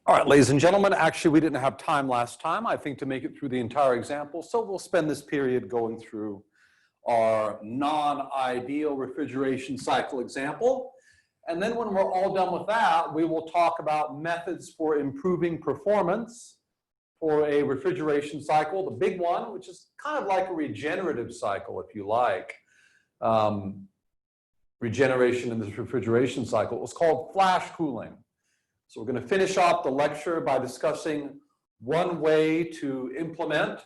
All right, ladies and gentlemen, actually we didn't have time last time, I think, to make it through the entire example, so we'll spend this period going through our non-ideal refrigeration cycle example. And then when we're all done with that, we will talk about methods for improving performance for a refrigeration cycle, the big one, which is kind of like a regenerative cycle, if you like. Regeneration in this refrigeration cycle was called flash cooling. So we're going to finish off the lecture by discussing one way to implement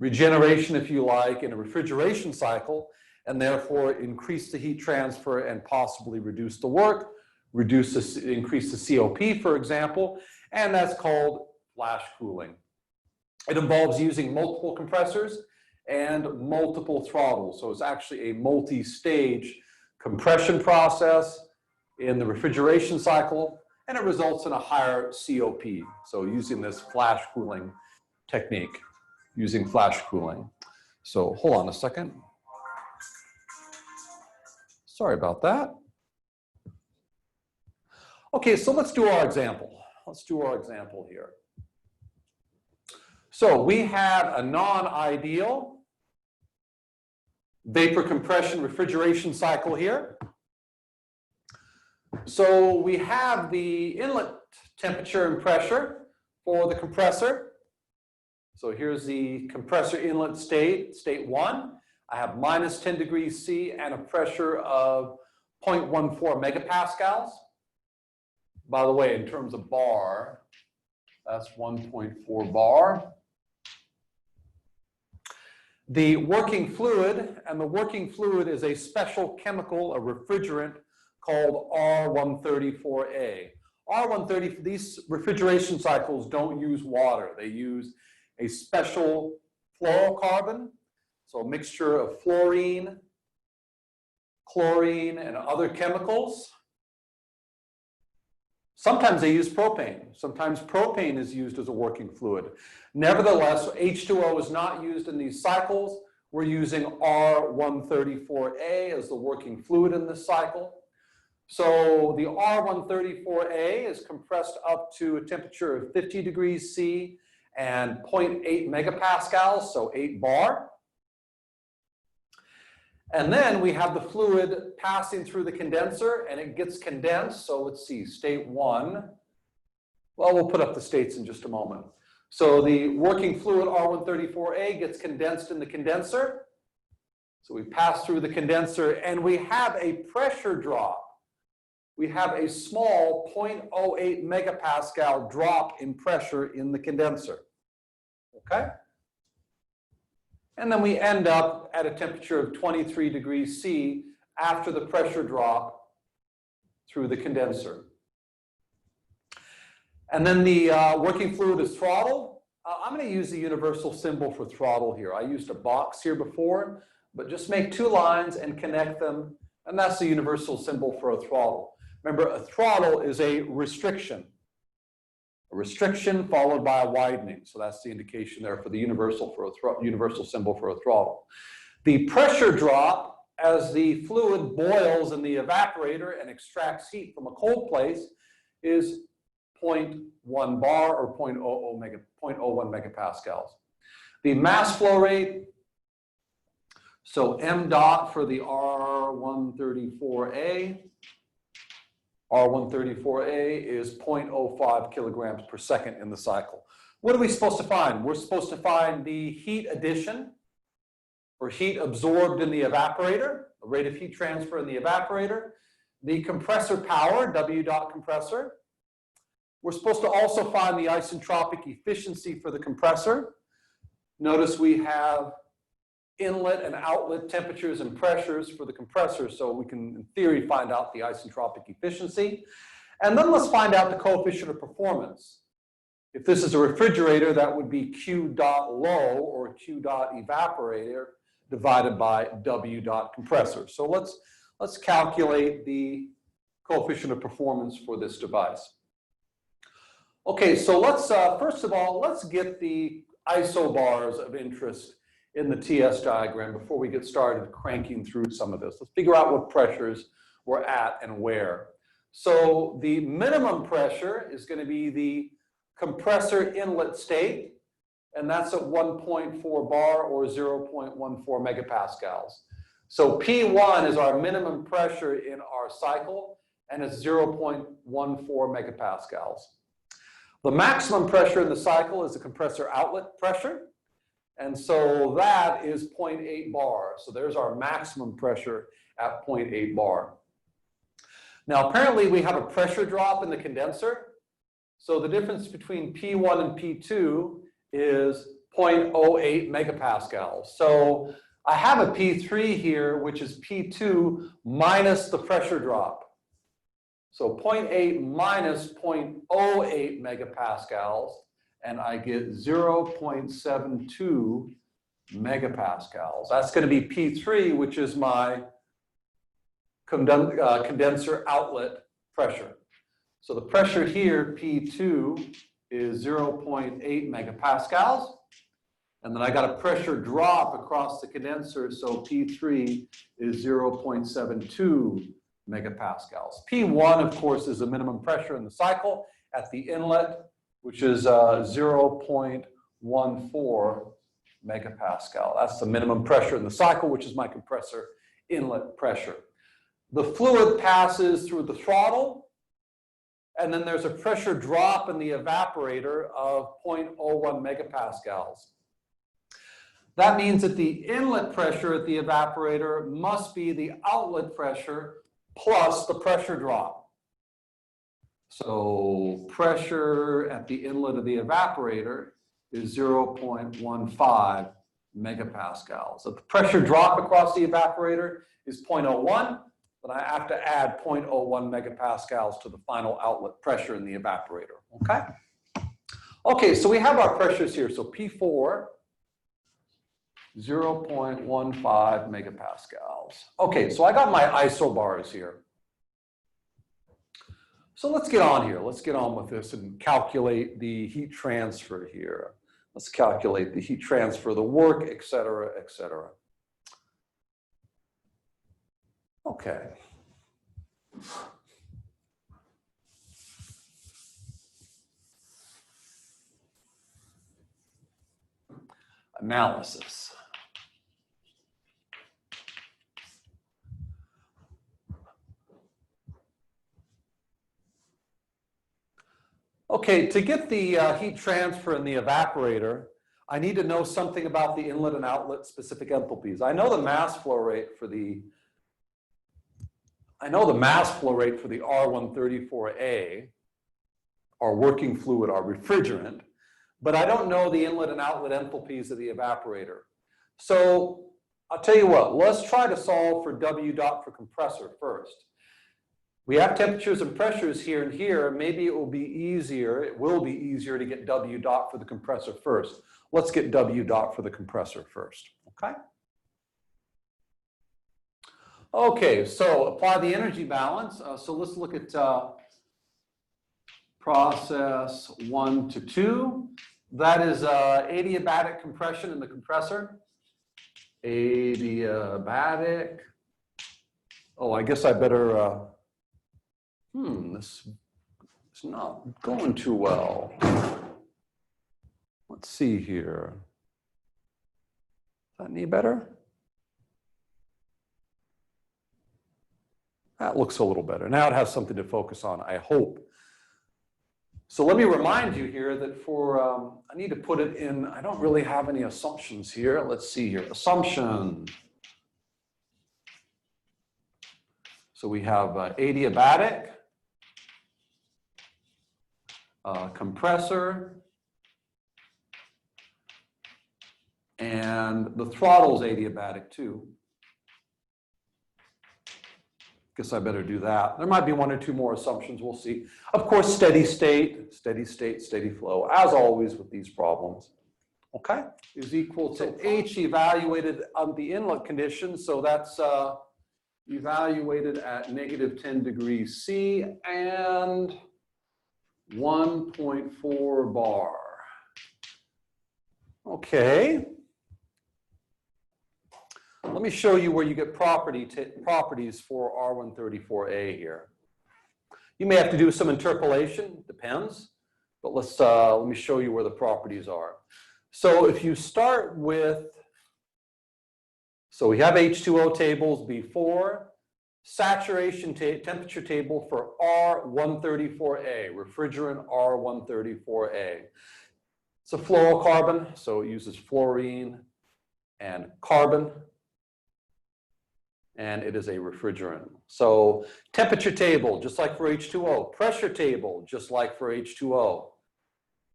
regeneration, if you like, in a refrigeration cycle, and therefore increase the heat transfer and possibly reduce the work, increase the COP, for example, and that's called flash cooling. It involves using multiple compressors and multiple throttles. So it's actually a multi-stage compression process in the refrigeration cycle, and it results in a higher COP. So using this flash cooling technique, using flash cooling. So hold on a second. Sorry about that. Okay, so let's do our example. Let's do our example here. So we have a non-ideal vapor compression refrigeration cycle here. So we have the inlet temperature and pressure for the compressor. So here's the compressor inlet state, state 1. I have minus 10 degrees C and a pressure of 0.14 megapascals. By the way, in terms of bar, that's 1.4 bar. The working fluid, and the working fluid is a special chemical, a refrigerant, called R134A. These refrigeration cycles don't use water. They use a special fluorocarbon, so a mixture of fluorine, chlorine, and other chemicals. Sometimes they use propane. Sometimes propane is used as a working fluid. Nevertheless, H2O is not used in these cycles. We're using R134A as the working fluid in this cycle. So the R134A is compressed up to a temperature of 50 degrees C and 0.8 megapascals, so 8 bar. And then we have the fluid passing through the condenser, and it gets condensed. So let's see, state 1. Well, we'll put up the states in just a moment. So the working fluid R134A gets condensed in the condenser. So we pass through the condenser, and we have a pressure drop. We have a small 0.08 megapascal drop in pressure in the condenser. Okay? And then we end up at a temperature of 23 degrees C after the pressure drop through the condenser. And then the working fluid is throttle. I'm going to use the universal symbol for throttle here. I used a box here before, but just make 2 lines and connect them, and that's the universal symbol for a throttle. Remember, a throttle is a restriction. A restriction followed by a widening. So that's the indication there for the universal symbol for a throttle. The pressure drop as the fluid boils in the evaporator and extracts heat from a cold place is 0.1 bar or 0.01 megapascals. The mass flow rate, so m dot for the R134A. R134A is 0.05 kilograms per second in the cycle. What are we supposed to find? We're supposed to find the heat addition or heat absorbed in the evaporator, the rate of heat transfer in the evaporator, the compressor power, W dot compressor. We're supposed to also find the isentropic efficiency for the compressor. Notice we have inlet and outlet temperatures and pressures for the compressor, so we can, in theory, find out the isentropic efficiency. And then let's find out the coefficient of performance. If this is a refrigerator, that would be Q dot low or Q dot evaporator divided by W dot compressor. So let's calculate the coefficient of performance for this device. Okay, so let's first of all, let's get the isobars of interest in the TS diagram before we get started cranking through some of this. Let's figure out what pressures we're at and where. So the minimum pressure is going to be the compressor inlet state, and that's at 1.4 bar or 0.14 megapascals. So P1 is our minimum pressure in our cycle, and it's 0.14 megapascals. The maximum pressure in the cycle is the compressor outlet pressure, and so that is 0.8 bar. So there's our maximum pressure at 0.8 bar. Now, apparently we have a pressure drop in the condenser. So the difference between P1 and P2 is 0.08 megapascals. So I have a P3 here, which is P2 minus the pressure drop. So 0.8 minus 0.08 megapascals, and I get 0.72 megapascals. That's going to be P3, which is my condenser outlet pressure. So the pressure here, P2, is 0.8 megapascals. And then I got a pressure drop across the condenser, so P3 is 0.72 megapascals. P1, of course, is the minimum pressure in the cycle at the inlet, which is 0.14 megapascal. That's the minimum pressure in the cycle, which is my compressor inlet pressure. The fluid passes through the throttle, and then there's a pressure drop in the evaporator of 0.01 megapascals. That means that the inlet pressure at the evaporator must be the outlet pressure plus the pressure drop. So pressure at the inlet of the evaporator is 0.15 megapascals. So the pressure drop across the evaporator is 0.01, but I have to add 0.01 megapascals to the final outlet pressure in the evaporator, okay? Okay, so we have our pressures here. So P4, 0.15 megapascals. Okay, so I got my isobars here. So let's get on here. Let's get on with this and calculate the heat transfer here. Let's calculate the heat transfer, the work, et cetera, et cetera. Okay. Analysis. Okay, to get the heat transfer in the evaporator, I need to know something about the inlet and outlet specific enthalpies. I know the mass flow rate for the R134A, our working fluid, our refrigerant, but I don't know the inlet and outlet enthalpies of the evaporator. So I'll tell you what, let's try to solve for W dot for compressor first. We have temperatures and pressures here and here. Maybe it will be easier to get W dot for the compressor first. Let's get W dot for the compressor first, okay? Okay, so apply the energy balance. So let's look at process 1 to 2. That is adiabatic compression in the compressor. Adiabatic. Oh, I guess I better, this is not going too well. Let's see here. Is that any better? That looks a little better. Now it has something to focus on, I hope. So let me remind you here that for, I need to put it in, I don't really have any assumptions here. Let's see here, assumption. So we have adiabatic, compressor, and the throttle's adiabatic too. Guess I better do that. There might be one or two more assumptions, we'll see. Of course, steady state, steady flow, as always with these problems. Okay, is equal to H evaluated on the inlet condition, so that's evaluated at -10 degrees C and 1.4 bar. Okay. Let me show you where you get properties for R134A here. You may have to do some interpolation, depends. But let me show you where the properties are. So if you start with, so we have H2O tables before, saturation temperature table for R134A, refrigerant R134A. It's a fluorocarbon, so it uses fluorine and carbon, and it is a refrigerant. So temperature table, just like for H2O. Pressure table, just like for H2O.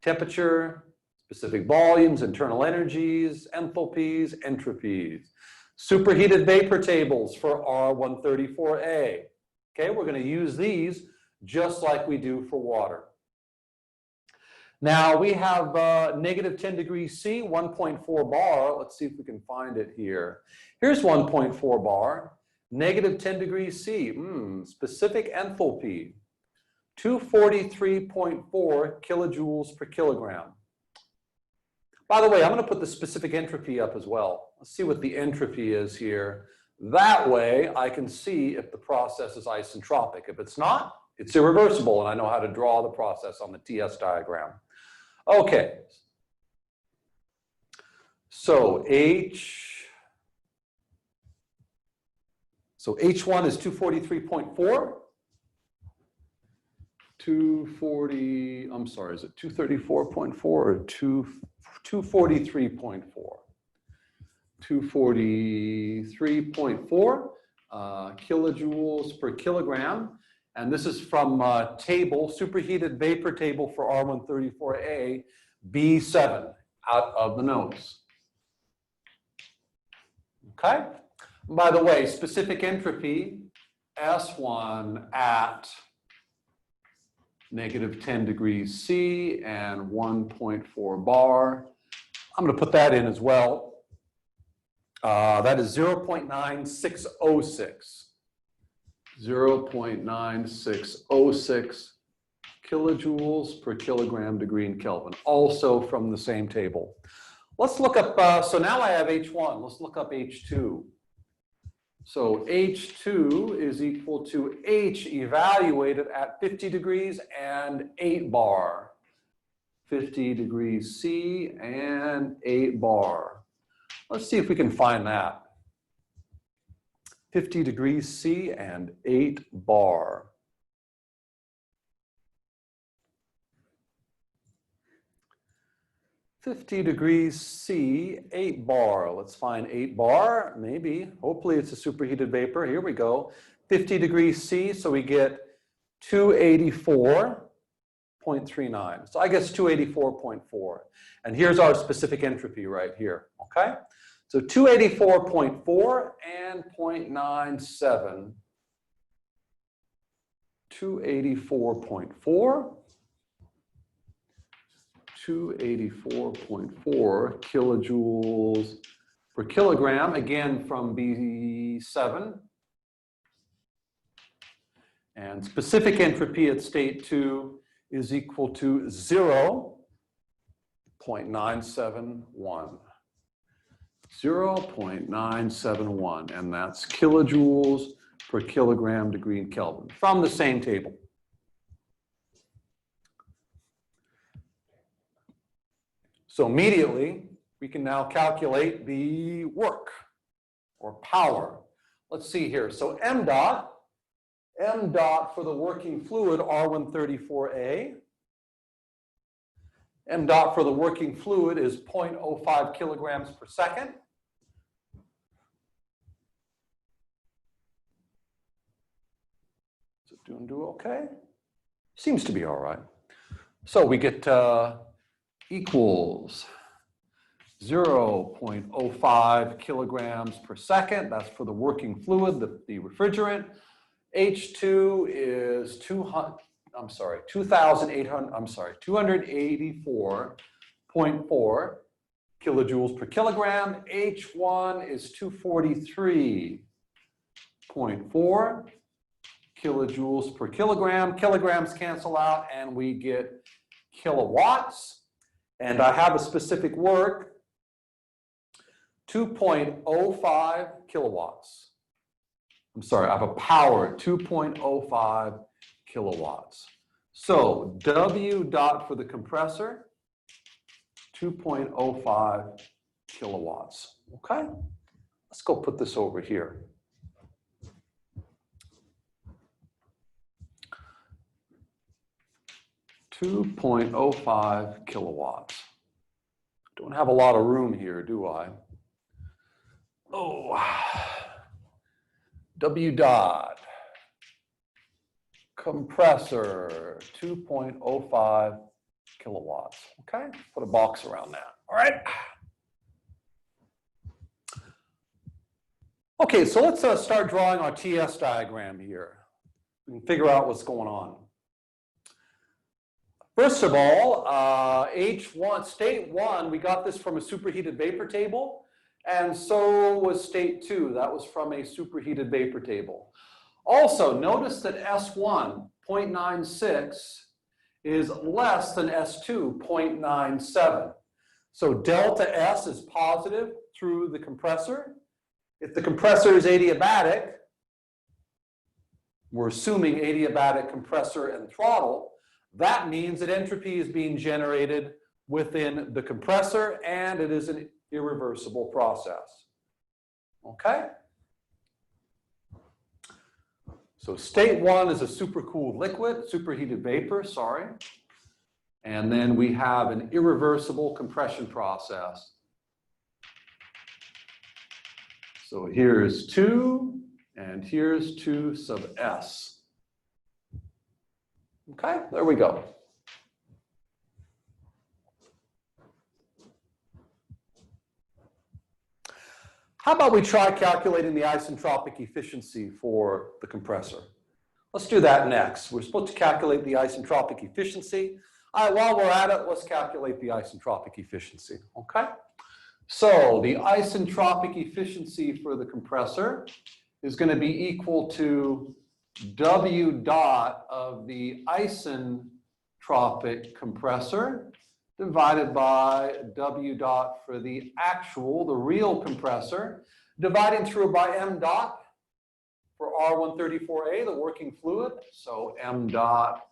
Temperature, specific volumes, internal energies, enthalpies, entropies. Superheated vapor tables for R134A. Okay, we're going to use these just like we do for water. Now we have negative 10 degrees C, 1.4 bar. Let's see if we can find it here. Here's 1.4 bar, negative 10 degrees C, specific enthalpy, 243.4 kilojoules per kilogram. By the way, I'm going to put the specific entropy up as well. Let's see what the entropy is here. That way I can see if the process is isentropic. If it's not, it's irreversible, and I know how to draw the process on the TS diagram. Okay. So H1 is 243.4. 240, I'm sorry, is it 234.4 or 243.4? 243.4 kilojoules per kilogram. And this is from table, superheated vapor table for R134A, B7, out of the notes. Okay? By the way, specific entropy, S1 at negative 10 degrees C and 1.4 bar. I'm going to put that in as well. That is 0.9606. 0.9606 kilojoules per kilogram degree in Kelvin, also from the same table. Let's look up, so now I have H1, let's look up H2. So H2 is equal to H evaluated at 50 degrees and 8 bar. 50 degrees C and 8 bar. Let's see if we can find that. 50 degrees C and 8 bar. $50 degrees C, 8 bar. Let's find 8 bar, maybe. Hopefully it's a superheated vapor. Here we go. 50 degrees C, so we get 284.39. So I guess 284.4. And here's our specific entropy right here, okay? So 284.4 and 0.97. 284.4. 284.4 kilojoules per kilogram, again from B7. And specific entropy at state 2 is equal to 0.971. 0.971, and that's kilojoules per kilogram degree in Kelvin from the same table. So immediately, we can now calculate the work or power. Let's see here. So M dot for the working fluid, R134A. M dot for the working fluid is 0.05 kilograms per second. Is it do okay? Seems to be all right. So we get equals 0.05 kilograms per second. That's for the working fluid, the refrigerant. H2 is 284.4 kilojoules per kilogram. H1 is 243.4 kilojoules per kilogram. Kilograms cancel out and we get kilowatts. And I have a specific work, 2.05 kilowatts. I'm sorry, I have a power, 2.05 kilowatts. So W dot for the compressor, 2.05 kilowatts. Okay, let's go put this over here. .05 kilowatts. Don't have a lot of room here, do I? Oh, W dot, compressor, 2.05 kilowatts. Okay, put a box around that. All right. Okay, so let's start drawing our TS diagram here. We can figure out what's going on. First of all, H1, state 1, we got this from a superheated vapor table, and so was state 2. That was from a superheated vapor table. Also, notice that S1, 0.96, is less than S2, 0.97. So delta S is positive through the compressor. If the compressor is adiabatic, we're assuming adiabatic compressor and throttle, that means that entropy is being generated within the compressor and it is an irreversible process. Okay? So state 1 is a supercooled liquid, superheated vapor, sorry. And then we have an irreversible compression process. So here's 2 and here's 2 sub S. Okay, there we go. How about we try calculating the isentropic efficiency for the compressor? Let's do that next. We're supposed to calculate the isentropic efficiency. While we're at it, let's calculate the isentropic efficiency, okay? So the isentropic efficiency for the compressor is going to be equal to W dot of the isentropic compressor divided by W dot for the actual, the real compressor, dividing through by M dot for R134A, the working fluid. So M dot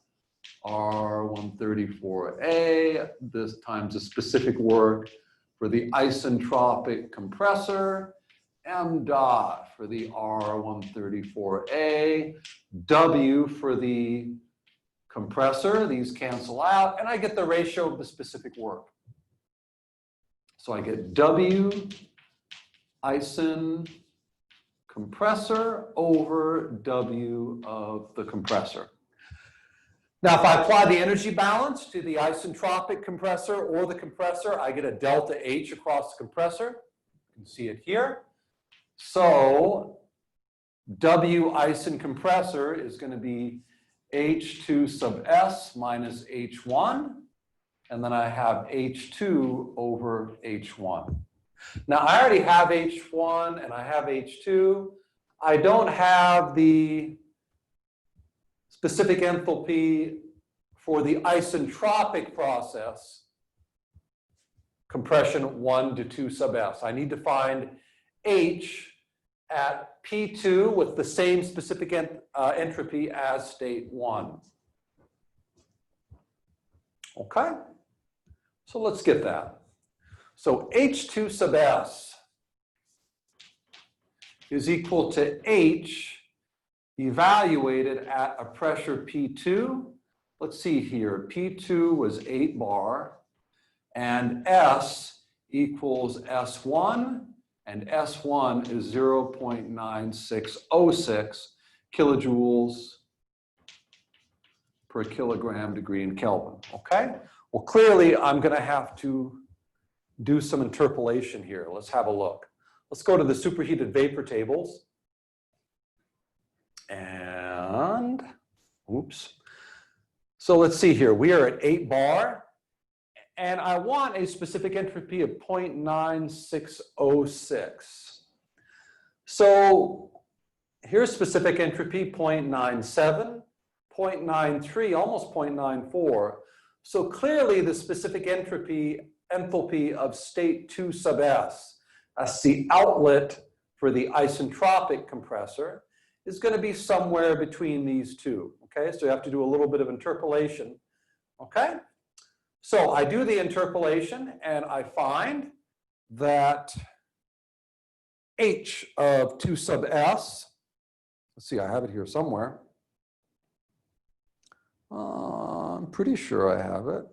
R134A, this times the specific work for the isentropic compressor, M dot for the R134A, W for the compressor, these cancel out, and I get the ratio of the specific work. So I get W isen compressor over W of the compressor. Now, if I apply the energy balance to the isentropic compressor or the compressor, I get a delta H across the compressor. You can see it here. So W isen compressor is going to be H2 sub S minus H1, and then I have H2 over H1. Now, I already have H1 and I have H2. I don't have the specific enthalpy for the isentropic process, compression 1 to 2 sub S. I need to find H at P2 with the same specific entropy as state 1. Okay, so let's get that. So H2 sub S is equal to H evaluated at a pressure P2. Let's see here, P2 was 8 bar, and S equals S1, and S1 is 0.9606 kilojoules per kilogram degree in Kelvin, okay? Well, clearly, I'm going to have to do some interpolation here. Let's have a look. Let's go to the superheated vapor tables. And, oops. So let's see here. We are at 8 bar. And I want a specific entropy of 0.9606. So here's specific entropy, 0.97, 0.93, almost 0.94. So clearly the specific enthalpy of state 2 sub S, that's the outlet for the isentropic compressor, is going to be somewhere between these two. Okay, so you have to do a little bit of interpolation. Okay, so I do the interpolation and I find that H of 2 sub s, let's see, I have it here somewhere. I'm pretty sure I have it.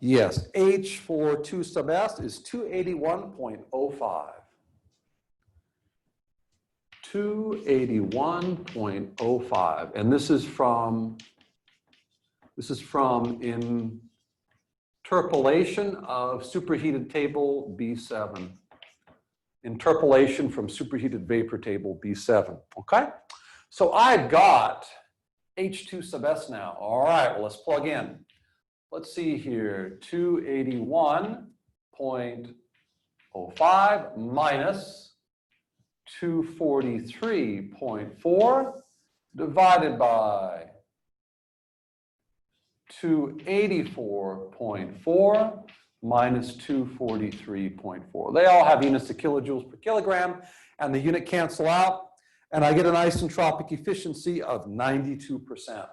Yes, H for 2 sub s is 281.05. 281.05, and this is from interpolation of superheated table B7. Interpolation from superheated vapor table B7, okay? So I've got H2 sub s now. All right, well, let's plug in. Let's see here, 281.05 minus 243.4 divided by 284.4 minus 243.4. They all have units of kilojoules per kilogram, and the unit cancel out, and I get an isentropic efficiency of 92%.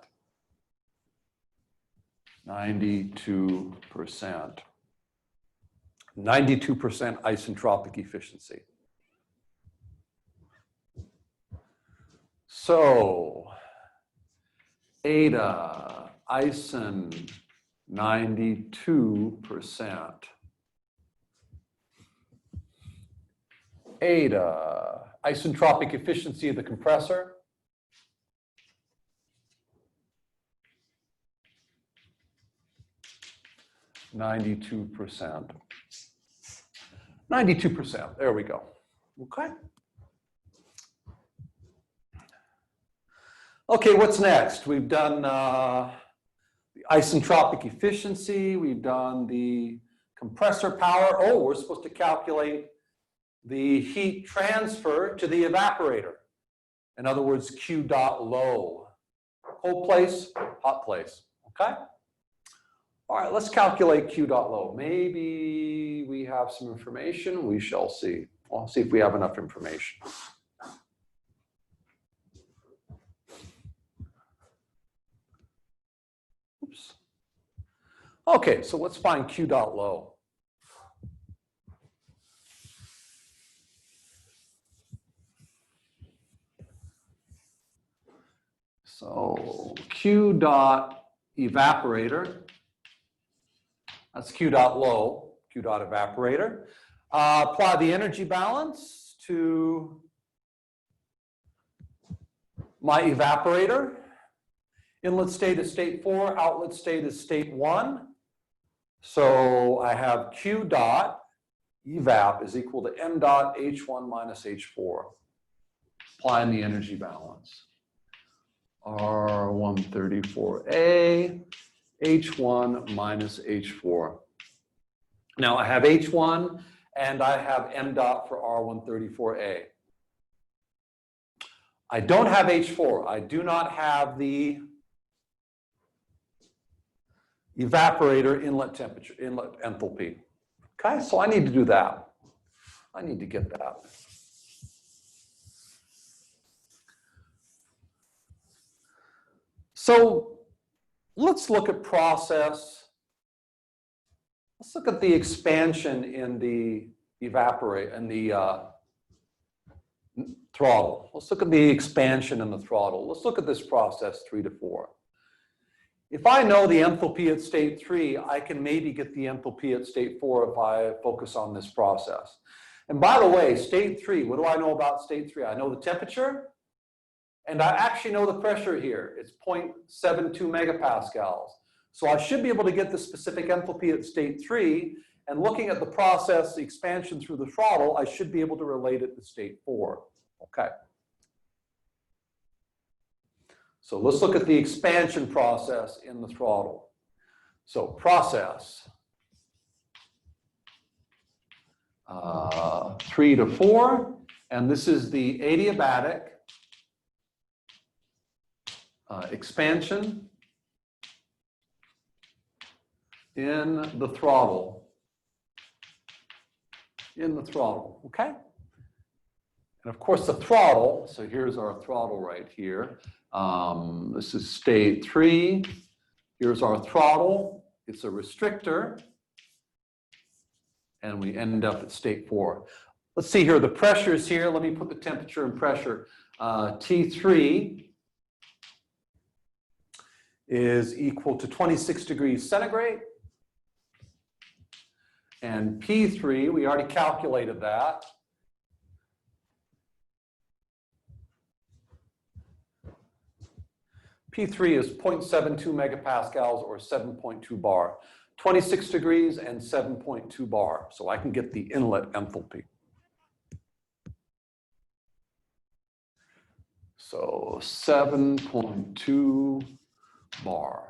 92%. 92% isentropic efficiency. So, eta isen 92%. Eta isentropic efficiency of the compressor. %. 92%. There we go. Okay. Okay, what's next? We've done the isentropic efficiency. We've done the compressor power. Oh, we're supposed to calculate the heat transfer to the evaporator. In other words, Q dot low. Cold place, hot place. Okay? All right, let's calculate Q dot low. Maybe we have some information. We shall see. We'll see if we have enough information. Oops. Okay, so let's find Q dot low. So Q dot evaporator, that's Q dot low, Q dot evaporator. Apply the energy balance to my evaporator. Inlet state is state 4, outlet state is state 1. So I have Q dot evap is equal to m dot H1 minus H4. Applying the energy balance. R134A, H1 minus H4. Now I have H1 and I have m dot for R134A. I don't have H4. I do not have the evaporator inlet temperature, inlet enthalpy. Okay, so I need to do that. I need to get that. So let's look at process. Let's look at the expansion in the throttle. Let's look at the expansion in the throttle. Let's look at this process 3 to 4. If I know the enthalpy at state 3, I can maybe get the enthalpy at state 4 if I focus on this process. And by the way, state 3, what do I know about state 3? I know the temperature, and I actually know the pressure here. It's 0.72 megapascals. So I should be able to get the specific enthalpy at state 3, and looking at the process, the expansion through the throttle, I should be able to relate it to state 4. Okay. So let's look at the expansion process in the throttle. So process 3 to 4, and this is the adiabatic expansion in the throttle. Okay? And of course the throttle, so here's our throttle right here. This is state 3. Here's our throttle. It's a restrictor. And we end up at state 4. Let's see here, the pressures here. Let me put the temperature and pressure. T3 is equal to 26 degrees centigrade. And P3, we already calculated that. P3 is 0.72 megapascals or 7.2 bar. 26 degrees and 7.2 bar. So I can get the inlet enthalpy. So 7.2 bar.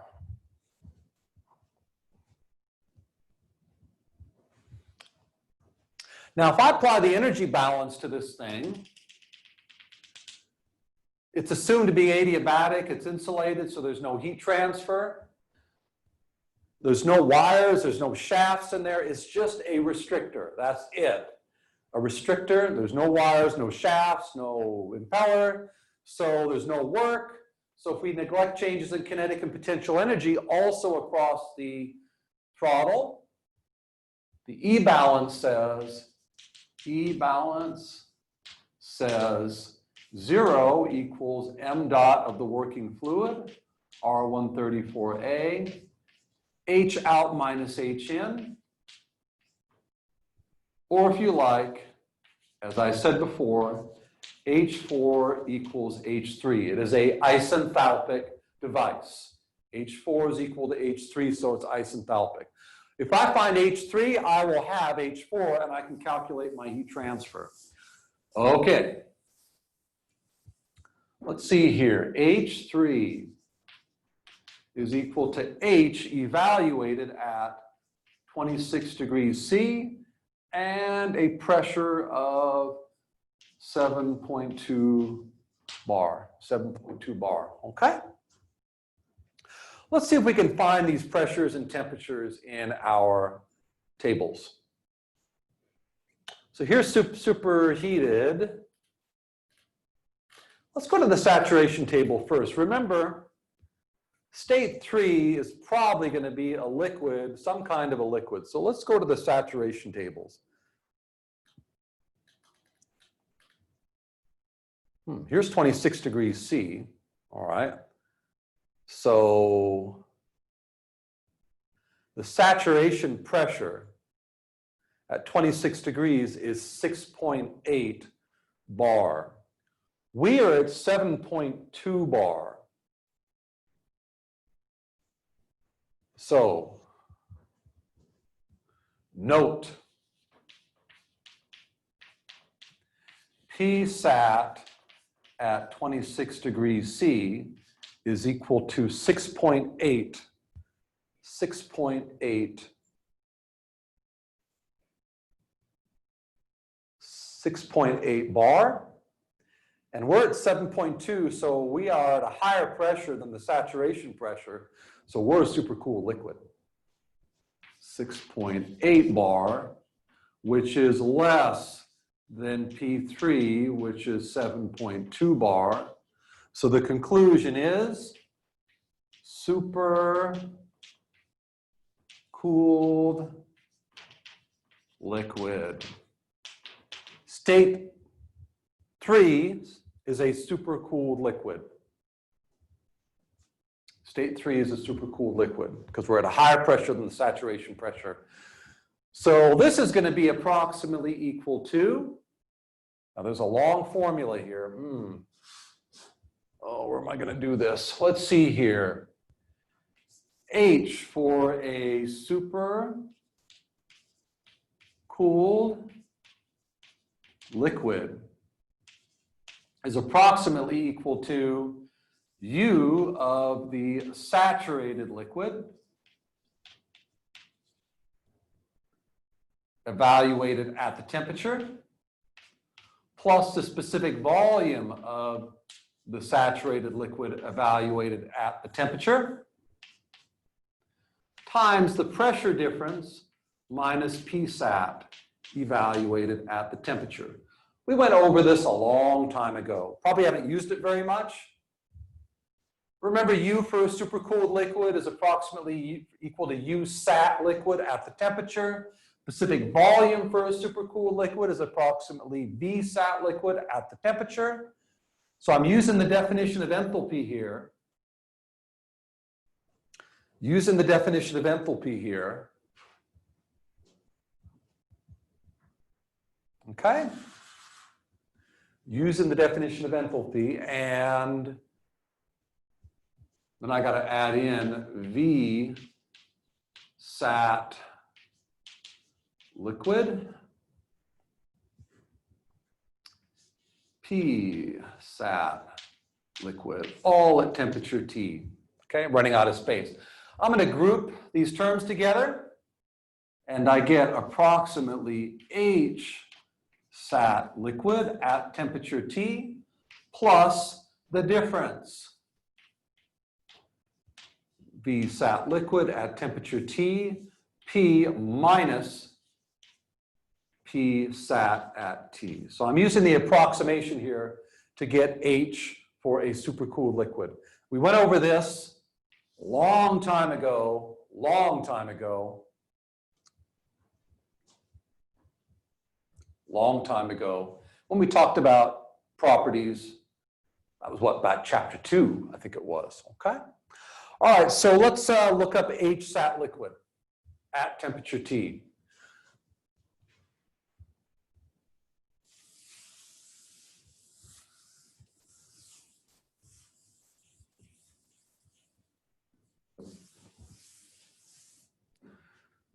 Now, if I apply the energy balance to this thing, it's assumed to be adiabatic, it's insulated, so there's no heat transfer. There's no wires, there's no shafts in there, it's just a restrictor, that's it. A restrictor, there's no wires, no shafts, no impeller, so there's no work. So if we neglect changes in kinetic and potential energy also across the throttle, the E-balance says 0 equals m dot of the working fluid, R134A, H out minus H in, or if you like, as I said before, H4 equals H3. It is a isenthalpic device. H4 is equal to H3, so it's isenthalpic. If I find H3, I will have H4, and I can calculate my heat transfer. Okay. Let's see here. H3 is equal to H evaluated at 26 degrees C and a pressure of 7.2 bar. 7.2 bar. Okay? Let's see if we can find these pressures and temperatures in our tables. So here's superheated. Let's go to the saturation table first. Remember, state 3 is probably going to be a liquid, some kind of a liquid. So let's go to the saturation tables. Here's 26 degrees C. All right. So the saturation pressure at 26 degrees is 6.8 bar. We are at 7.2 bar. So note, P sat at 26 degrees C is equal to 6.8 bar, and we're at 7.2, so we are at a higher pressure than the saturation pressure, so we're a supercooled liquid. 6.8 bar, which is less than P3, which is 7.2 bar. So the conclusion is super cooled liquid. State 3 is a supercooled liquid. State 3 is a supercooled liquid because we're at a higher pressure than the saturation pressure. So this is going to be approximately equal to, now there's a long formula here. Oh, where am I going to do this? Let's see here. H for a super cooled liquid is approximately equal to U of the saturated liquid evaluated at the temperature plus the specific volume of the saturated liquid evaluated at the temperature times the pressure difference minus P sat evaluated at the temperature. We went over this a long time ago. Probably haven't used it very much. Remember, U for a supercooled liquid is approximately equal to U sat liquid at the temperature. Specific volume for a supercooled liquid is approximately V sat liquid at the temperature. So I'm using the definition of enthalpy here. Using the definition of enthalpy here. Okay? Using the definition of enthalpy, and then I got to add in V sat liquid, P sat liquid, all at temperature T. Okay, running out of space. I'm going to group these terms together, and I get approximately H sat liquid at temperature T plus the difference. V sat liquid at temperature T, P minus P sat at T. So I'm using the approximation here to get H for a supercooled liquid. We went over this long time ago, long time ago when we talked about properties. That was what, about chapter 2, I think it was, okay? All right, so let's look up H sat liquid at temperature T.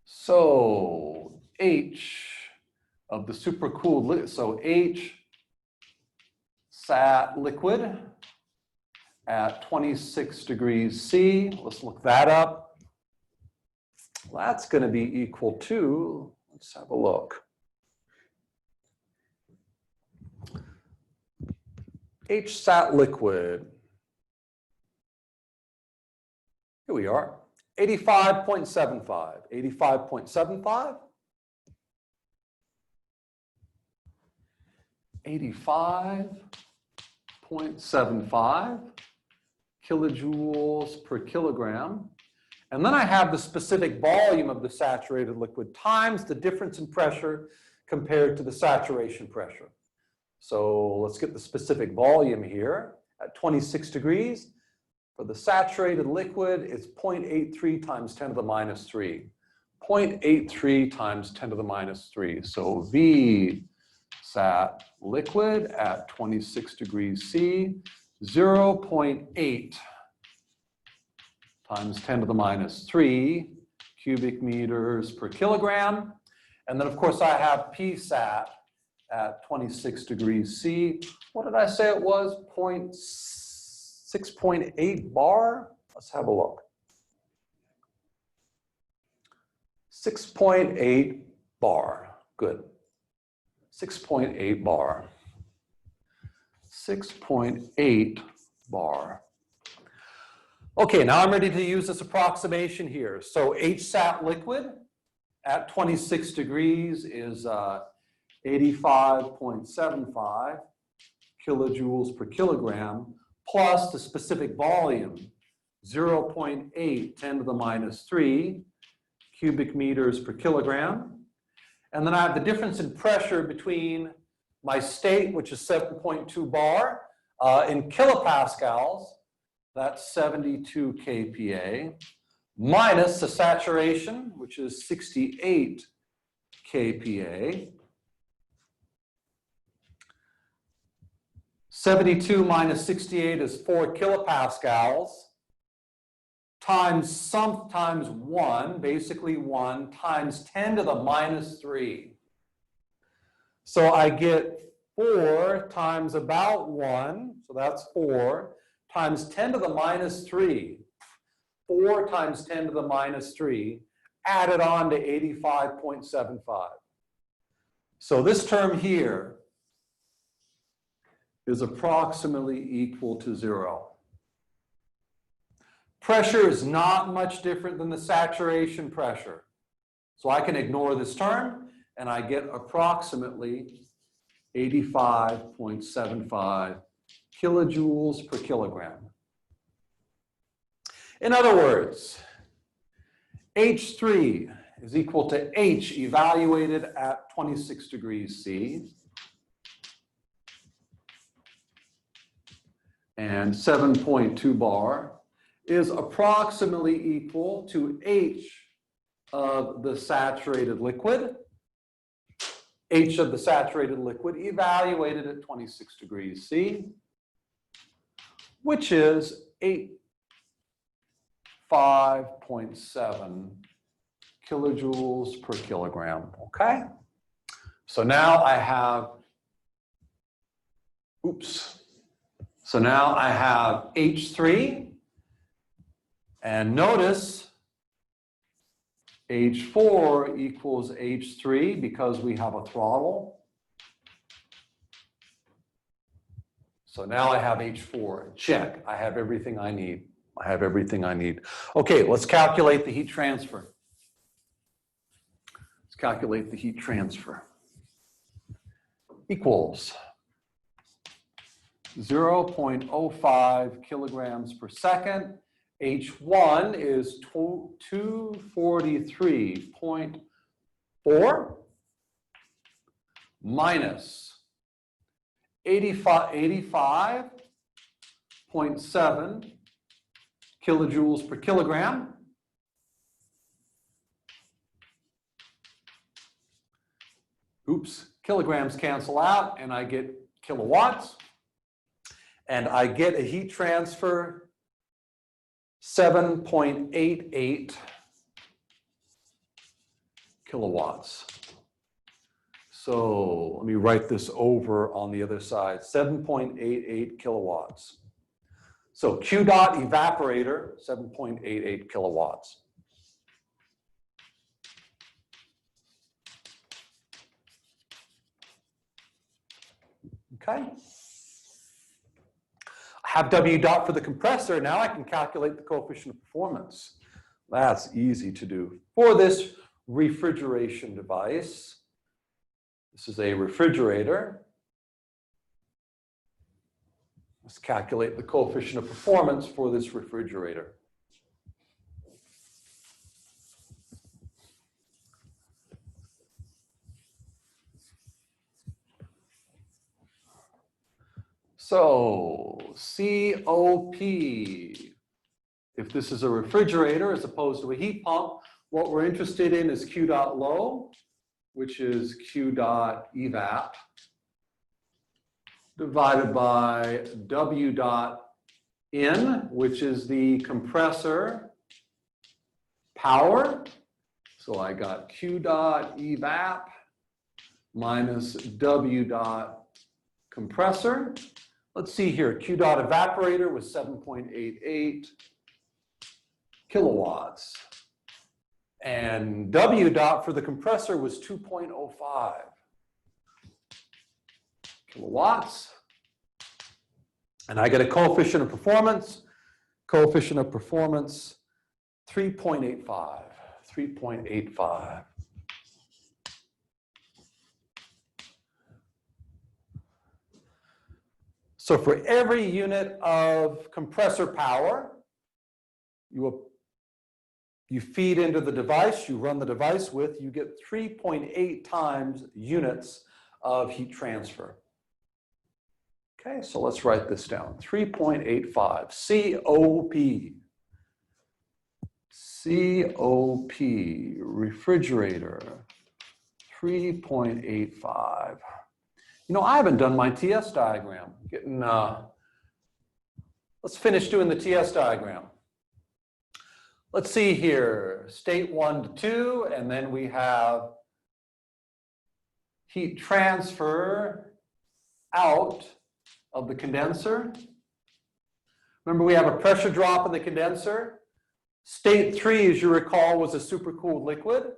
So H of the supercooled liquid, so H sat liquid at 26 degrees C. Let's look that up. Well, that's going to be equal to, let's have a look. H sat liquid. Here we are. 85.75. 85.75. 85.75 kilojoules per kilogram. And then I have the specific volume of the saturated liquid times the difference in pressure compared to the saturation pressure. So let's get the specific volume here at 26 degrees. For the saturated liquid, it's 0.83 times 10 to the minus 3. 0.83 times 10 to the minus 3. So V sat liquid at 26 degrees C, 0.8 times 10 to the minus 3 cubic meters per kilogram. And then, of course, I have P sat at 26 degrees C. What did I say it was? 6.8 bar? Let's have a look. 6.8 bar. Good. 6.8 bar. 6.8 bar. Okay, now I'm ready to use this approximation here. So H sat liquid at 26 degrees is 85.75 kilojoules per kilogram plus the specific volume, 0.8 10 to the minus 3 cubic meters per kilogram. And then I have the difference in pressure between my state, which is 7.2 bar, in kilopascals, that's 72 kPa, minus the saturation, which is 68 kPa. 72 minus 68 is 4 kilopascals, times 1, basically 1, times 10 to the minus 3. So I get 4 times about 1, so that's 4, times 10 to the minus 3. 4 times 10 to the minus 3, added on to 85.75. So this term here is approximately equal to 0. Pressure is not much different than the saturation pressure. So I can ignore this term, and I get approximately 85.75 kilojoules per kilogram. In other words, H3 is equal to H evaluated at 26 degrees C and 7.2 bar is approximately equal to H of the saturated liquid, H of the saturated liquid evaluated at 26 degrees C, which is 5.7 kilojoules per kilogram, okay? So now I have, so now I have H3, and notice H4 equals H3 because we have a throttle. So now I have H4, check, I have everything I need. I have everything I need. Okay, let's calculate the heat transfer. Let's calculate the heat transfer. Equals 0.05 kilograms per second. H1 is 243.4 minus 85.7 kilojoules per kilogram. Kilograms cancel out and I get kilowatts. And I get a heat transfer 7.88 kilowatts. So let me write this over on the other side, 7.88 kilowatts. So Q dot evaporator, 7.88 kilowatts. Okay. I have W dot for the compressor. Now I can calculate the coefficient of performance. That's easy to do. For this refrigeration device, this is a refrigerator. Let's calculate the coefficient of performance for this refrigerator. So COP, if this is a refrigerator as opposed to a heat pump, what we're interested in is Q dot low, which is Q dot evap, divided by W dot in, which is the compressor power. So I got Q dot evap minus W dot compressor. Let's see here, Q dot evaporator was 7.88 kilowatts. And W dot for the compressor was 2.05 kilowatts. And I get a coefficient of performance 3.85, 3.85. So for every unit of compressor power, you feed into the device, you run the device with, you get 3.8 times units of heat transfer. Okay, so let's write this down. 3.85, COP. COP, refrigerator, 3.85. You know, I haven't done my TS diagram. Let's finish doing the TS diagram. Let's see here, state 1 to 2, and then we have heat transfer out of the condenser. Remember, we have a pressure drop in the condenser. State 3, as you recall, was a supercooled liquid.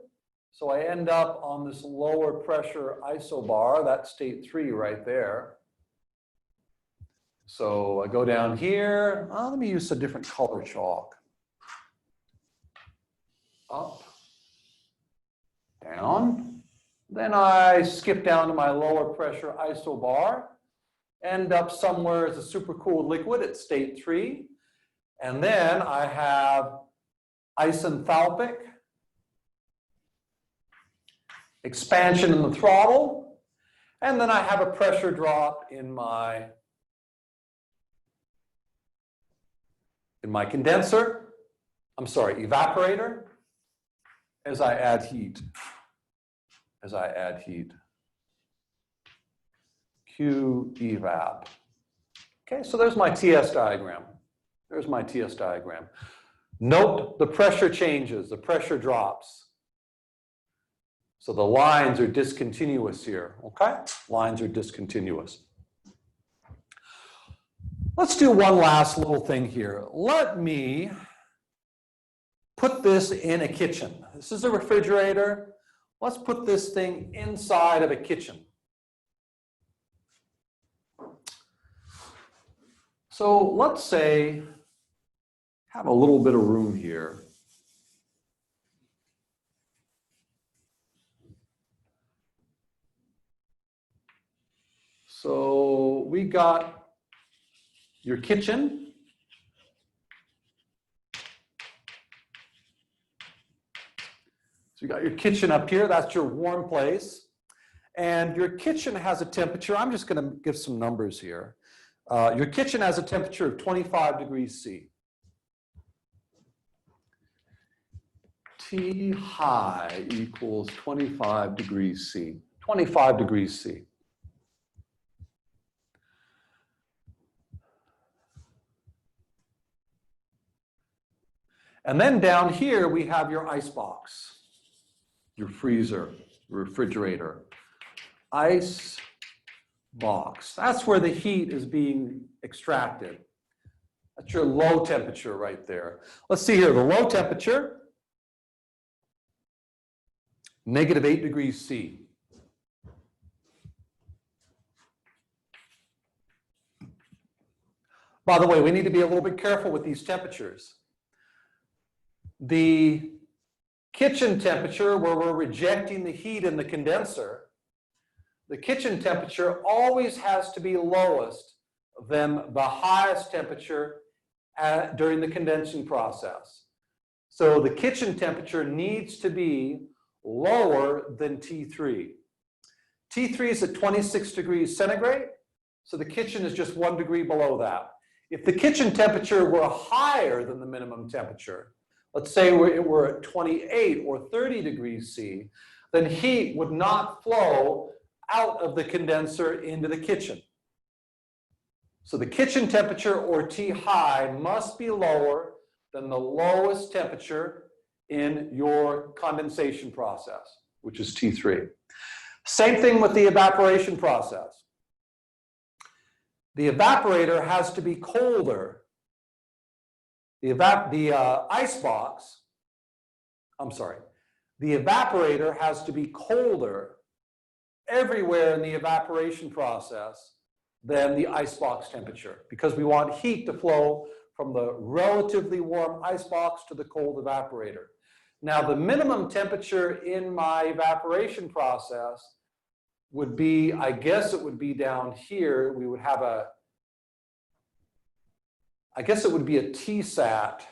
So I end up on this lower pressure isobar, that's state 3 right there. So I go down here. Let me use a different color chalk. Up, down, Then I skip down to my lower pressure isobar, end up somewhere as a supercooled liquid at state 3. And then I have isenthalpic, expansion in the throttle, and then I have a pressure drop in my condenser, evaporator, as I add heat. Q evap. Okay, so there's my TS diagram. Note the pressure changes, the pressure drops. So the lines are discontinuous here, okay? Lines are discontinuous. Let's do one last little thing here. Let me put this in a kitchen. This is a refrigerator. Let's put this thing inside of a kitchen. So let's say, have a little bit of room here. So we got your kitchen. So you got your kitchen up here, that's your warm place. And your kitchen has a temperature, I'm just gonna give some numbers here. Your kitchen has a temperature of 25 degrees C. T high equals 25 degrees C. 25 degrees C. And then down here we have your ice box, your freezer, refrigerator. Ice box. That's where the heat is being extracted. That's your low temperature right there. Let's see here, the low temperature, -8 degrees C. By the way, we need to be a little bit careful with these temperatures. The kitchen temperature, where we're rejecting the heat in the condenser, the kitchen temperature always has to be lowest than the highest temperature during the condensing process. So the kitchen temperature needs to be lower than T3. T3 is at 26 degrees centigrade, so the kitchen is just 1 degree below that. If the kitchen temperature were higher than the minimum temperature, let's say we're at 28 or 30 degrees C, then heat would not flow out of the condenser into the kitchen. So the kitchen temperature, or T high, must be lower than the lowest temperature in your condensation process, which is T3. Same thing with the evaporation process. The evaporator has to be colder. The evaporator has to be colder everywhere in the evaporation process than the icebox temperature, because we want heat to flow from the relatively warm icebox to the cold evaporator. Now, the minimum temperature in my evaporation process would be, I guess it would be down here. We would have a, I guess it would be a TSAT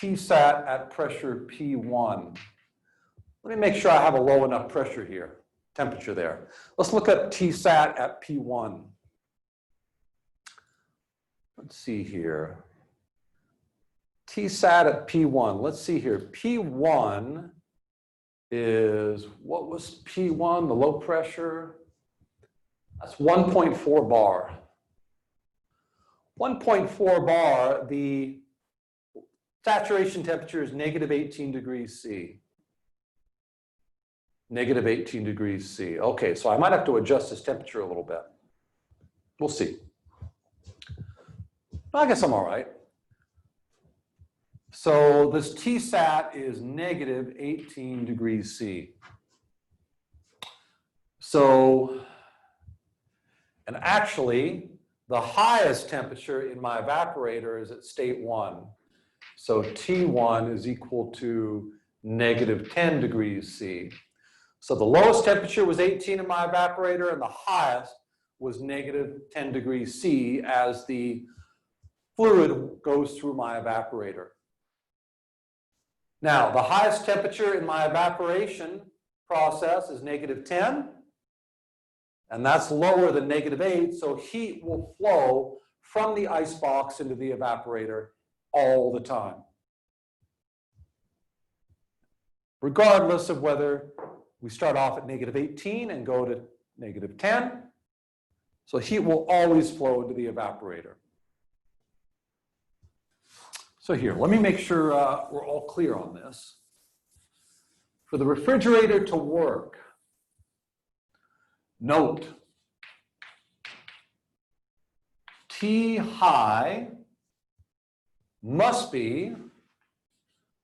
at pressure P1. Let me make sure I have a low enough pressure here, temperature there. Let's look at TSAT at P1. Let's see here. TSAT at P1, let's see here. P1 is, what was P1, the low pressure? That's 1.4 bar. 1.4 bar, the saturation temperature is -18 degrees C. -18 degrees C. Okay, so I might have to adjust this temperature a little bit. We'll see. I guess I'm all right. So this TSAT is -18 degrees C. So, and actually, the highest temperature in my evaporator is at state 1. So T1 is equal to -10 degrees C. So the lowest temperature was 18 in my evaporator, and the highest was negative 10 degrees C as the fluid goes through my evaporator. Now, the highest temperature in my evaporation process is negative 10, and that's lower than negative 8, so heat will flow from the icebox into the evaporator all the time, regardless of whether we start off at negative 18 and go to negative 10. So heat will always flow into the evaporator. So here, let me make sure we're all clear on this. For the refrigerator to work, note, T high must be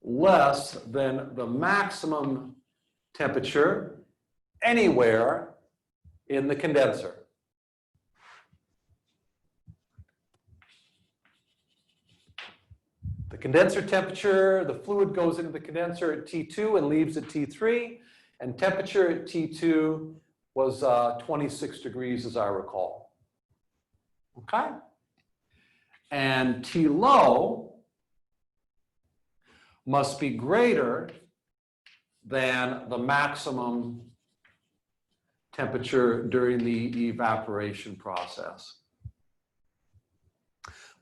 less than the maximum temperature anywhere in the condenser. The condenser temperature, the fluid goes into the condenser at T2 and leaves at T3, and temperature at T2 was 26 degrees, as I recall. Okay? And T low must be greater than the maximum temperature during the evaporation process.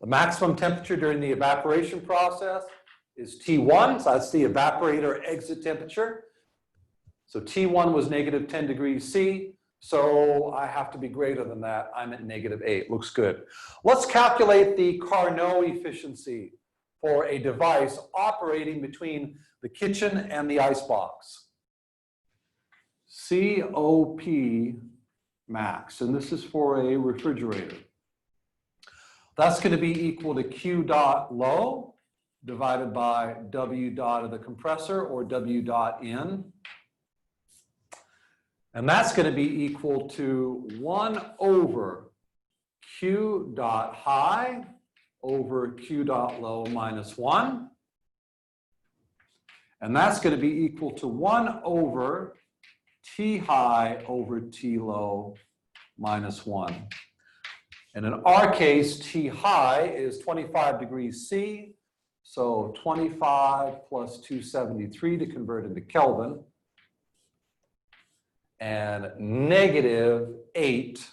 The maximum temperature during the evaporation process is T1, so that's the evaporator exit temperature. So T1 was negative 10 degrees C, so I have to be greater than that. I'm at negative 8. Looks good. Let's calculate the Carnot efficiency for a device operating between the kitchen and the icebox. COP max, and this is for a refrigerator. That's going to be equal to Q dot low divided by W dot of the compressor, or W dot in. And that's going to be equal to 1 over Q dot high over Q dot low minus 1. And that's going to be equal to 1 over T high over T low minus 1. And in our case, T high is 25 degrees C, so 25 plus 273 to convert into Kelvin, and negative 8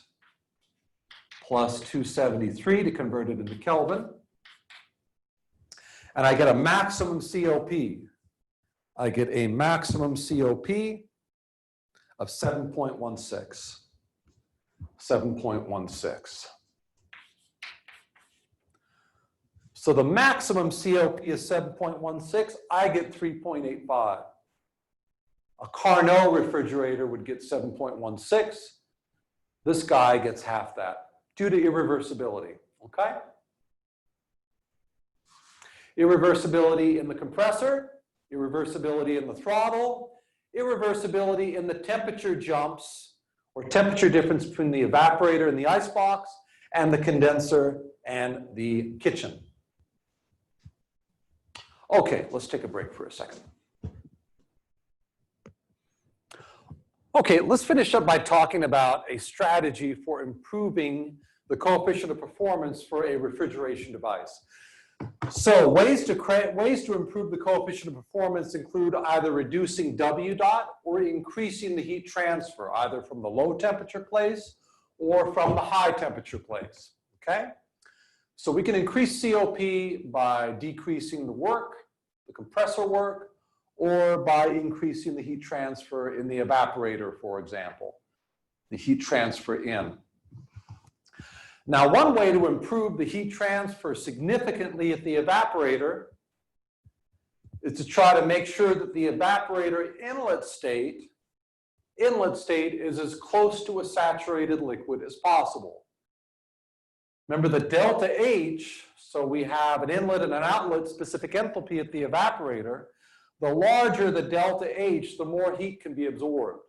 plus 273 to convert it into Kelvin. And I get a maximum COP. I get a maximum COP of 7.16. 7.16. So the maximum COP is 7.16. I get 3.85. A Carnot refrigerator would get 7.16. This guy gets half that due to irreversibility, okay? Irreversibility in the compressor, irreversibility in the throttle, irreversibility in the temperature jumps or temperature difference between the evaporator and the icebox and the condenser and the kitchen. Okay, let's take a break for a second. Okay, let's finish up by talking about a strategy for improving the coefficient of performance for a refrigeration device. So ways to improve the coefficient of performance include either reducing W dot or increasing the heat transfer, either from the low temperature place or from the high temperature place, okay? So we can increase COP by decreasing the work, the compressor work, or by increasing the heat transfer in the evaporator, for example, the heat transfer in. Now, one way to improve the heat transfer significantly at the evaporator is to try to make sure that the evaporator inlet state is as close to a saturated liquid as possible. Remember the delta H, so we have an inlet and an outlet specific enthalpy at the evaporator. The larger the delta H, the more heat can be absorbed.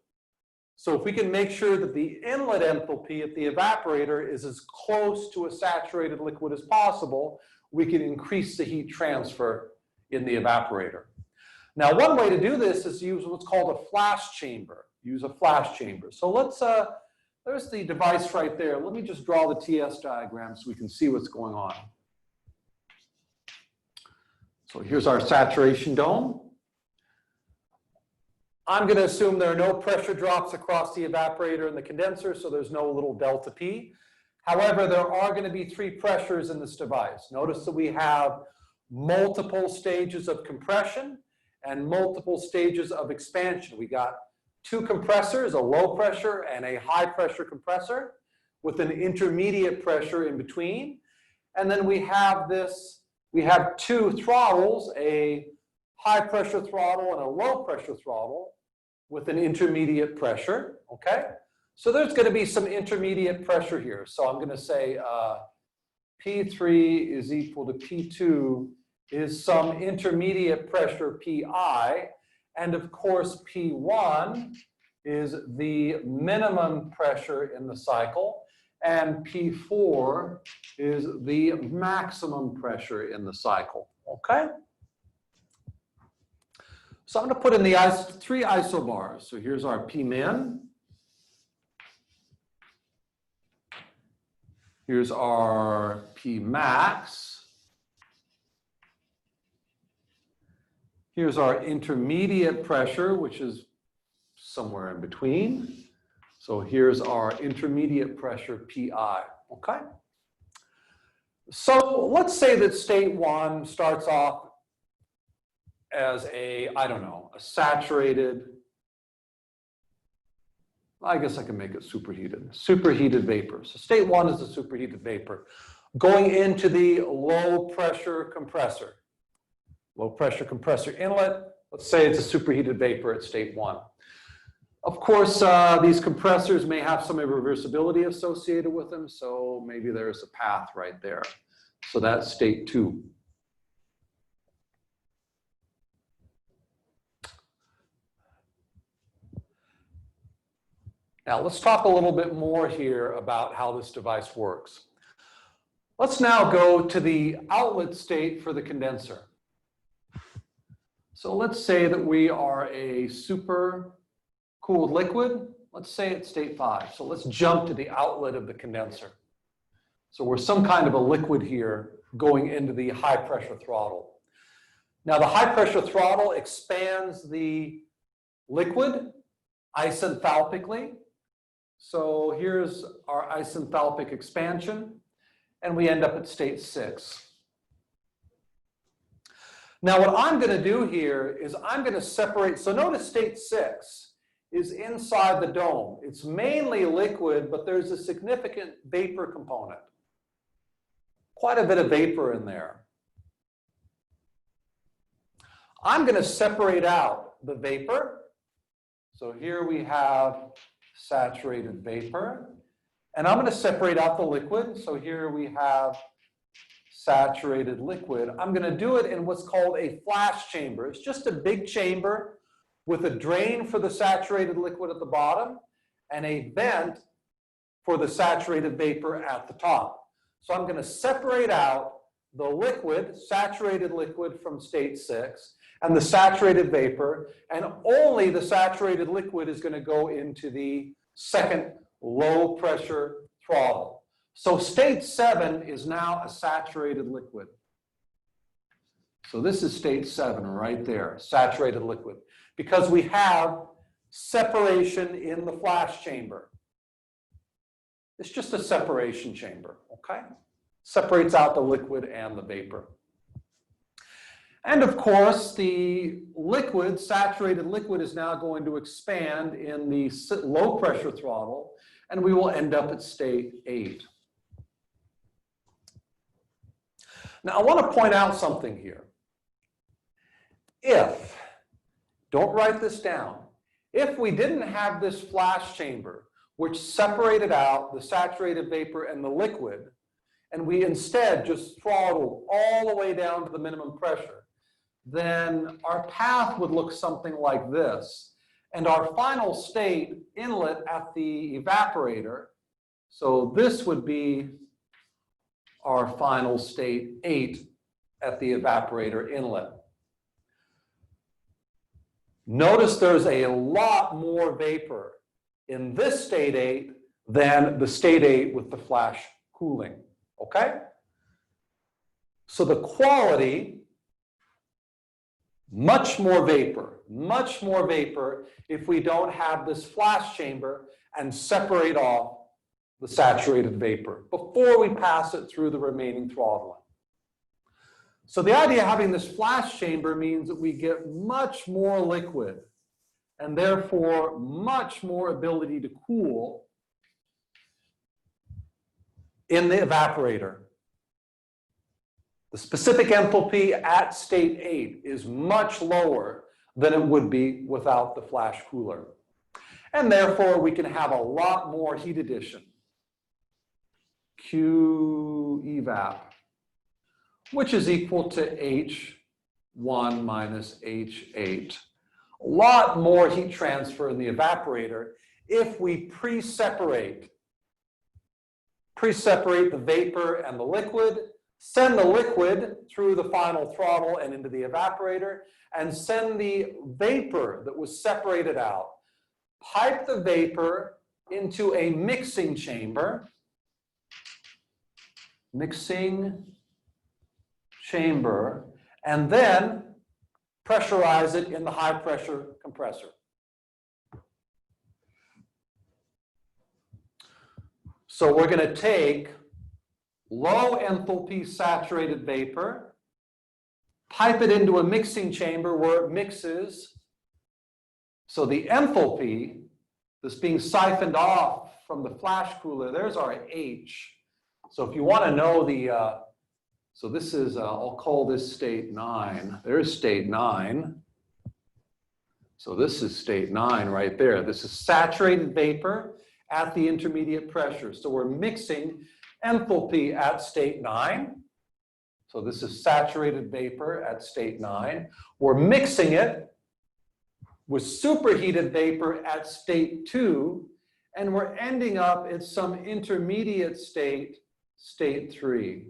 So if we can make sure that the inlet enthalpy at the evaporator is as close to a saturated liquid as possible, we can increase the heat transfer in the evaporator. Now, one way to do this is to use what's called a flash chamber. use a flash chamber. So let's, there's the device right there. Let me just draw the TS diagram so we can see what's going on. So here's our saturation dome. I'm going to assume there are no pressure drops across the evaporator and the condenser, so there's no little delta P. However, there are going to be 3 pressures in this device. Notice that we have multiple stages of compression and multiple stages of expansion. We got 2 compressors, a low pressure and a high pressure compressor with an intermediate pressure in between. And then we have 2 throttles, a high pressure throttle and a low pressure throttle with an intermediate pressure, okay? So there's going to be some intermediate pressure here. So I'm going to say P3 is equal to P2 is some intermediate pressure Pi, and of course P1 is the minimum pressure in the cycle, and P4 is the maximum pressure in the cycle, okay? So I'm going to put in the 3 isobars. So here's our Pmin. Here's our Pmax. Here's our intermediate pressure, which is somewhere in between. So here's our intermediate pressure Pi, okay? So let's say that state 1 starts off as a, I don't know, a saturated, I guess I can make it superheated vapor. So state 1 is a superheated vapor going into the low pressure compressor. Low pressure compressor inlet, let's say it's a superheated vapor at state 1. Of course, these compressors may have some irreversibility associated with them, so maybe there's a path right there. So that's state 2. Now let's talk a little bit more here about how this device works. Let's now go to the outlet state for the condenser. So let's say that we are a super cooled liquid. Let's say it's state 5. So let's jump to the outlet of the condenser. So we're some kind of a liquid here going into the high pressure throttle. Now the high pressure throttle expands the liquid isenthalpically. So here's our isenthalpic expansion, and we end up at state 6. Now what I'm going to do here is I'm going to separate, so notice state 6 is inside the dome. It's mainly liquid, but there's a significant vapor component. Quite a bit of vapor in there. I'm going to separate out the vapor. So here we have saturated vapor. And I'm going to separate out the liquid. So here we have saturated liquid. I'm going to do it in what's called a flash chamber. It's just a big chamber with a drain for the saturated liquid at the bottom and a vent for the saturated vapor at the top. So I'm going to separate out the liquid, saturated liquid from state 6, and the saturated vapor, and only the saturated liquid is going to go into the second low pressure throttle. So state 7 is now a saturated liquid. So this is state 7 right there, saturated liquid, because we have separation in the flash chamber. It's just a separation chamber, okay? Separates out the liquid and the vapor. And of course, the liquid, saturated liquid, is now going to expand in the low pressure throttle, and we will end up at state 8. Now, I want to point out something here. If, don't write this down, if we didn't have this flash chamber, which separated out the saturated vapor and the liquid, and we instead just throttled all the way down to the minimum pressure, then our path would look something like this. And our final state inlet at the evaporator, so this would be our final state 8 at the evaporator inlet. Notice there's a lot more vapor in this state 8 than the state 8 with the flash cooling, okay? So the quality, much more vapor if we don't have this flash chamber and separate off the saturated vapor before we pass it through the remaining throttling. So the idea of having this flash chamber means that we get much more liquid and therefore much more ability to cool in the evaporator. The specific enthalpy at state 8 is much lower than it would be without the flash cooler. And therefore we can have a lot more heat addition. Q evap, which is equal to H1 minus H8. A lot more heat transfer in the evaporator if we pre-separate the vapor and the liquid, send the liquid through the final throttle and into the evaporator, and send the vapor that was separated out. Pipe the vapor into a mixing chamber, and then pressurize it in the high pressure compressor. So we're going to take low enthalpy saturated vapor, pipe it into a mixing chamber where it mixes. So the enthalpy that's being siphoned off from the flash cooler, there's our H. So if you want to know the, so this is, I'll call this state 9. There's state 9. So this is state 9 right there. This is saturated vapor at the intermediate pressure. So we're mixing enthalpy at state 9. So this is saturated vapor at state 9. We're mixing it with superheated vapor at state 2, and we're ending up at some intermediate state, state 3.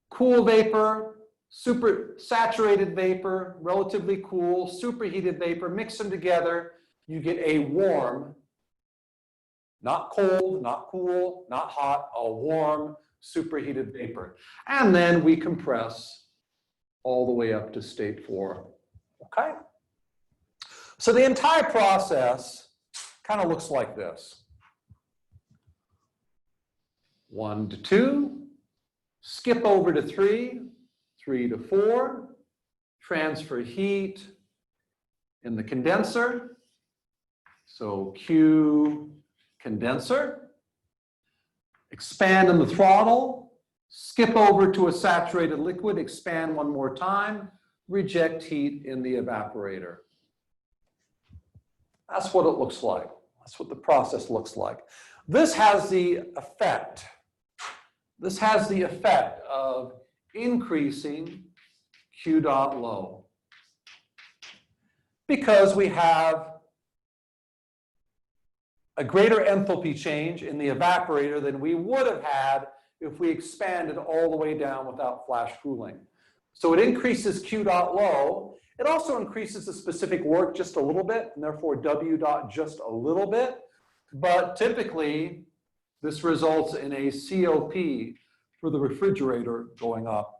Cool vapor, super saturated vapor, relatively cool, superheated vapor, mix them together, you get a warm, not cold, not cool, not hot, a warm, superheated vapor. And then we compress all the way up to state 4, okay? So the entire process kind of looks like this. 1 to 2, skip over to 3, 3 to 4, transfer heat in the condenser. So Q condenser, expand in the throttle, skip over to a saturated liquid, expand one more time, reject heat in the evaporator. That's what it looks like. That's what the process looks like. This has the effect. This has the effect of increasing Q dot low because we have a greater enthalpy change in the evaporator than we would have had if we expanded all the way down without flash cooling. So it increases Q dot low. It also increases the specific work just a little bit, and therefore W dot just a little bit. But typically, this results in a COP for the refrigerator going up.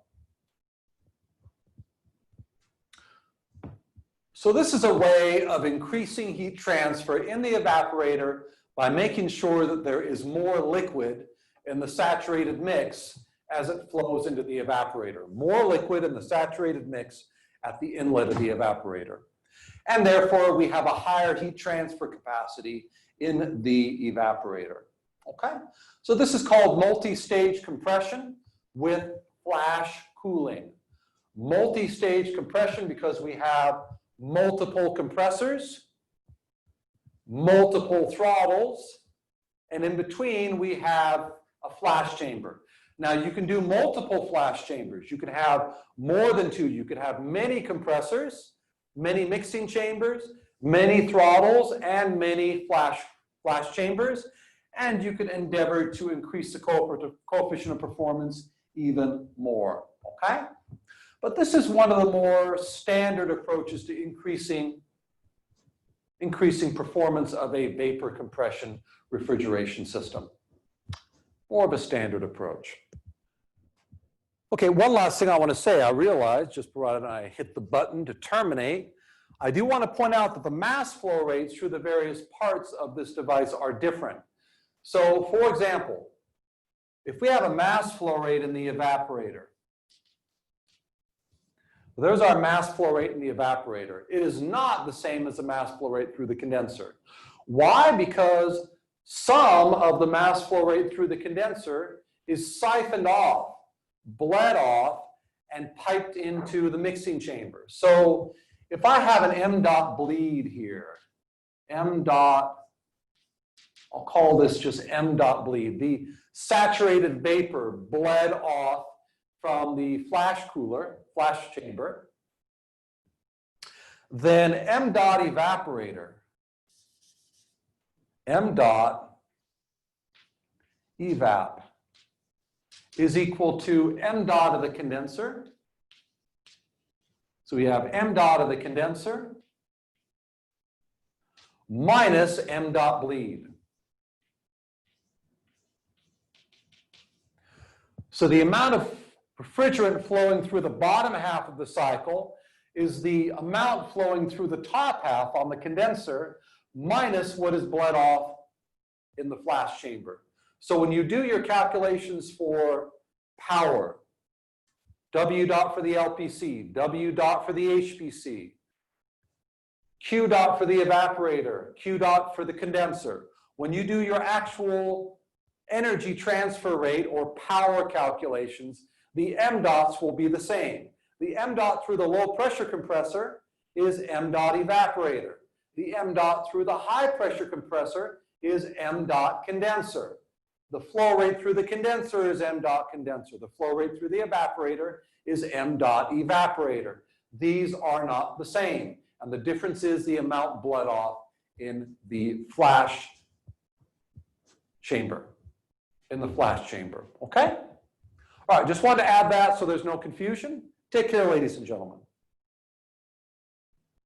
So this is a way of increasing heat transfer in the evaporator by making sure that there is more liquid in the saturated mix as it flows into the evaporator. More liquid in the saturated mix at the inlet of the evaporator. And therefore, we have a higher heat transfer capacity in the evaporator. Okay? So this is called multi-stage compression with flash cooling. Multi-stage compression because we have multiple compressors, multiple throttles, and in between we have a flash chamber. Now you can do multiple flash chambers. You can have more than 2. You could have many compressors, many mixing chambers, many throttles, and many flash chambers. And you can endeavor to increase the coefficient of performance even more, okay? But this is one of the more standard approaches to increasing performance of a vapor compression refrigeration system. More of a standard approach. Okay, one last thing I want to say. I realize, just provided I hit the button to terminate, I do want to point out that the mass flow rates through the various parts of this device are different. So, for example, if we have a mass flow rate in the evaporator, there's our mass flow rate in the evaporator. It is not the same as the mass flow rate through the condenser. Why? Because some of the mass flow rate through the condenser is siphoned off, bled off, and piped into the mixing chamber. So if I have an M dot bleed here, M dot, I'll call this just M dot bleed. The saturated vapor bled off from the flash chamber. Then M dot evaporator, M dot evap is equal to M dot of the condenser. So we have M dot of the condenser minus M dot bleed. So the amount of refrigerant flowing through the bottom half of the cycle is the amount flowing through the top half on the condenser minus what is bled off in the flash chamber. So when you do your calculations for power, W dot for the LPC, W dot for the HPC, Q dot for the evaporator, Q dot for the condenser, when you do your actual energy transfer rate or power calculations, the M dots will be the same. The M dot through the low pressure compressor is M dot evaporator. The M dot through the high pressure compressor is M dot condenser. The flow rate through the condenser is M dot condenser. The flow rate through the evaporator is M dot evaporator. These are not the same. And the difference is the amount bled off in the flash chamber. Okay? All right, just wanted to add that so there's no confusion. Take care, ladies and gentlemen.